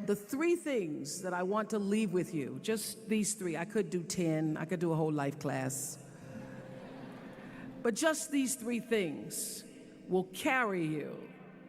the three things that I want to leave with you, just these three. I could do 10, I could do a whole life class. But just these three things will carry you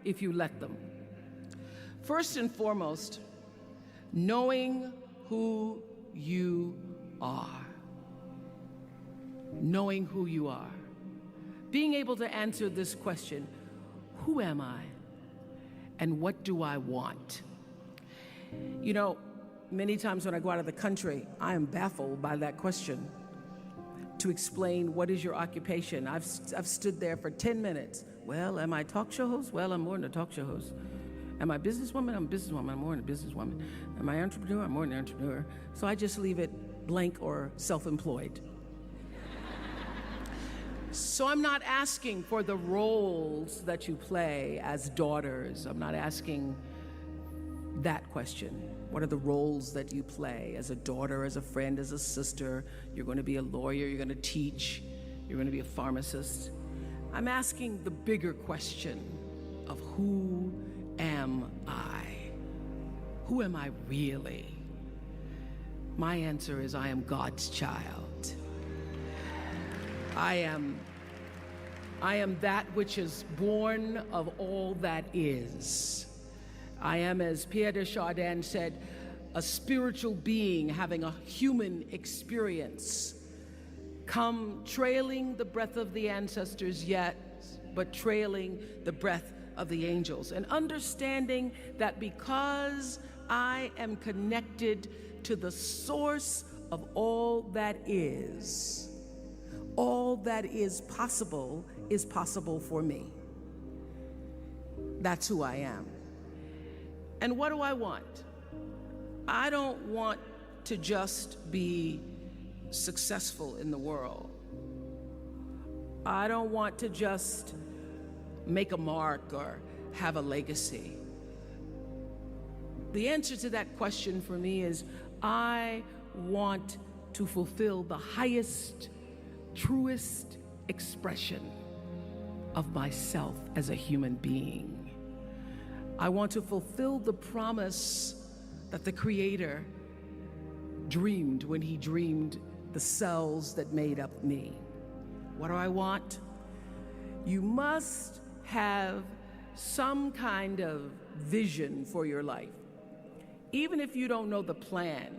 if you let them. First and foremost, knowing who you are. Knowing who you are. Being able to answer this question, who am I? And what do I want? You know, many times when I go out of the country, I am baffled by that question. To explain what is your occupation. I've stood there for 10 minutes. Well, am I a talk show host? Well, I'm more than a talk show host. Am I a businesswoman? I'm a businesswoman. I'm more than a businesswoman. Am I an entrepreneur? I'm more than an entrepreneur. So I just leave it blank or self-employed. So I'm not asking for the roles that you play as daughters. I'm not asking that question. What are the roles that you play as a daughter, as a friend, as a sister? You're going to be a lawyer, you're going to teach, you're going to be a pharmacist. I'm asking the bigger question of who am I? Who am I really? My answer is I am God's child. I am that which is born of all that is. I am, as Pierre de Chardin said, a spiritual being having a human experience. Come trailing the breath of the ancestors yet, but trailing the breath of the angels. And understanding that because I am connected to the source of all that is possible for me. That's who I am. And what do I want? I don't want to just be successful in the world. I don't want to just make a mark or have a legacy. The answer to that question for me is I want to fulfill the highest, truest expression of myself as a human being. I want to fulfill the promise that the Creator dreamed when He dreamed the cells that made up me. What do I want? You must have some kind of vision for your life. Even if you don't know the plan,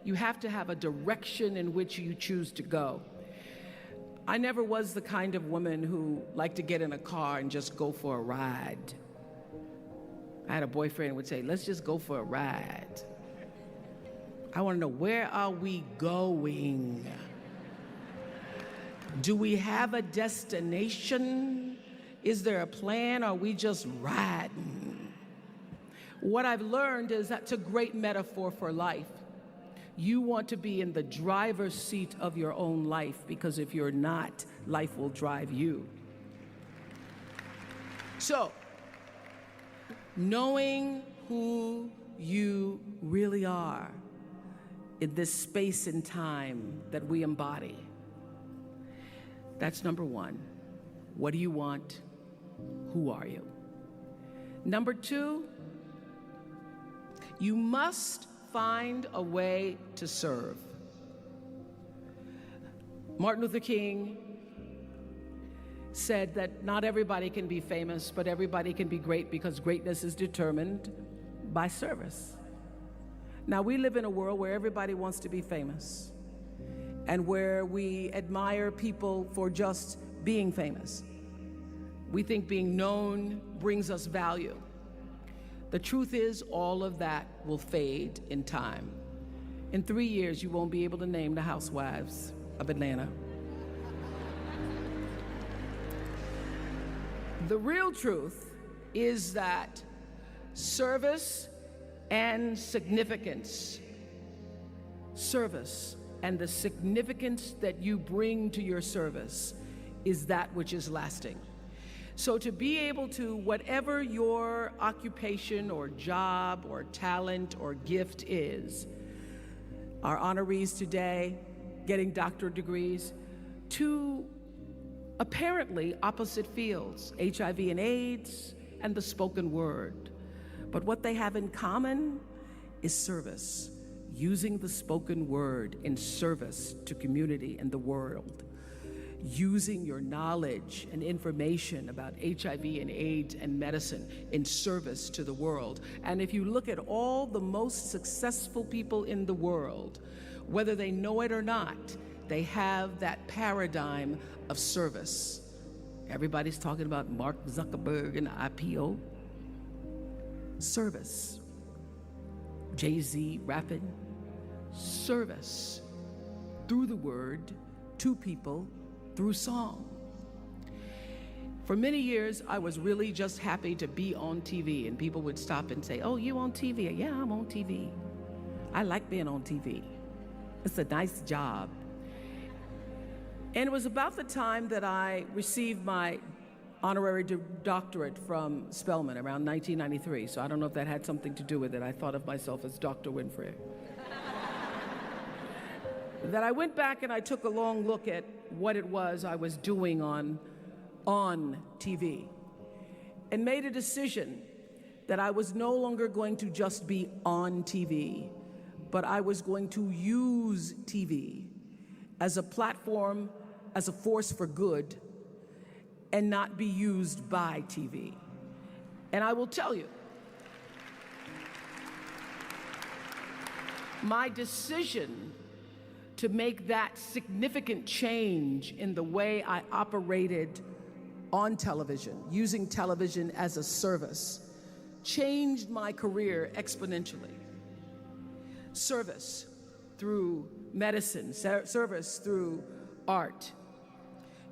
you have to have a direction in which you choose to go. I never was the kind of woman who liked to get in a car and just go for a ride. I had a boyfriend who would say, let's just go for a ride. I want to know, where are we going? Do we have a destination? Is there a plan? Or are we just riding? What I've learned is that's a great metaphor for life. You want to be in the driver's seat of your own life, because if you're not, life will drive you. So, knowing who you really are in this space and time that we embody. That's number one. What do you want? Who are you? Number two, you must find a way to serve. Martin Luther King said that not everybody can be famous, but everybody can be great, because greatness is determined by service. Now, we live in a world where everybody wants to be famous and where we admire people for just being famous. We think being known brings us value. The truth is, all of that will fade in time. In 3 years, you won't be able to name the housewives of Atlanta. The real truth is that service and significance, service and the significance that you bring to your service is that which is lasting. So to be able to, whatever your occupation or job or talent or gift is, our honorees today getting doctorate degrees, to apparently opposite fields, HIV and AIDS and the spoken word. But what they have in common is service. Using the spoken word in service to community and the world. Using your knowledge and information about HIV and AIDS and medicine in service to the world. And if you look at all the most successful people in the world, whether they know it or not, they have that paradigm of service. Everybody's talking about Mark Zuckerberg and IPO. Service. Jay-Z rapping. Service. Through the word, to people, through song. For many years, I was really just happy to be on TV, and people would stop and say, "Oh, you on TV?" "Yeah, I'm on TV. I like being on TV. It's a nice job." And it was about the time that I received my honorary doctorate from Spelman around 1993. So I don't know if that had something to do with it. I thought of myself as Dr. Winfrey. That I went back and I took a long look at what it was I was doing on TV and made a decision that I was no longer going to just be on TV, but I was going to use TV as a platform, as a force for good, and not be used by TV. And I will tell you, my decision to make that significant change in the way I operated on television, using television as a service, changed my career exponentially. Service through medicine, service through art.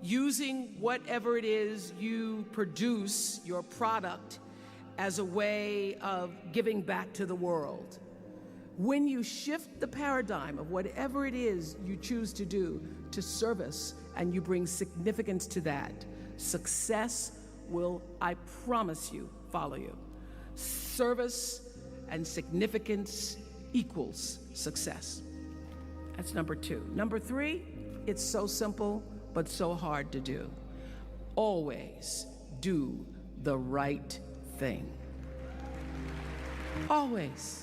Using whatever it is you produce, your product, as a way of giving back to the world. When you shift the paradigm of whatever it is you choose to do to service, and you bring significance to that, success will, I promise you, follow you. Service and significance equals success. That's number 2. Number 3, it's so simple, but so hard to do. Always do the right thing. Always.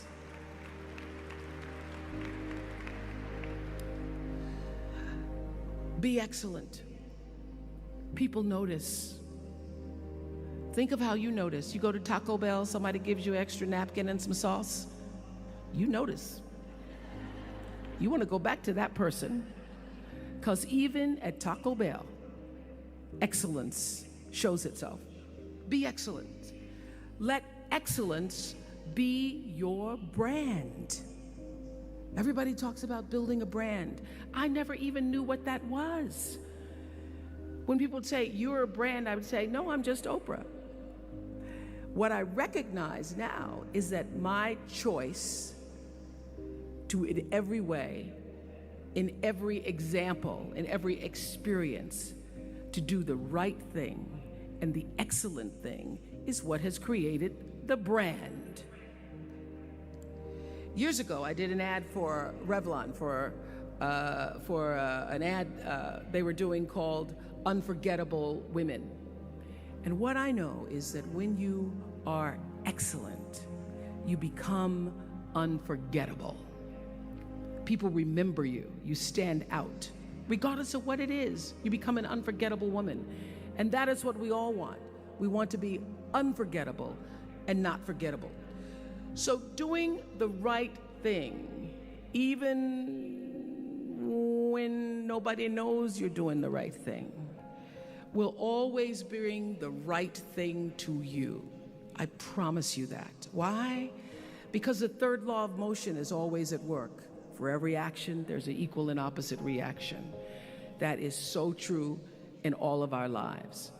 Be excellent. People notice. Think of how you notice. You go to Taco Bell, somebody gives you an extra napkin and some sauce. You notice. You want to go back to that person, because even at Taco Bell, excellence shows itself. Be excellent. Let excellence be your brand. Everybody talks about building a brand. I never even knew what that was. When people would say, "You're a brand," I would say, "No, I'm just Oprah." What I recognize now is that my choice to, in every way, in every example, in every experience, to do the right thing and the excellent thing is what has created the brand. Years ago, I did an ad for Revlon for an ad they were doing called Unforgettable Women. And what I know is that when you are excellent, you become unforgettable. People remember you. You stand out. Regardless of what it is, you become an unforgettable woman. And that is what we all want. We want to be unforgettable and not forgettable. So doing the right thing, even when nobody knows you're doing the right thing, will always bring the right thing to you. I promise you that. Why? Because the third law of motion is always at work. For every action, there's an equal and opposite reaction. That is so true in all of our lives.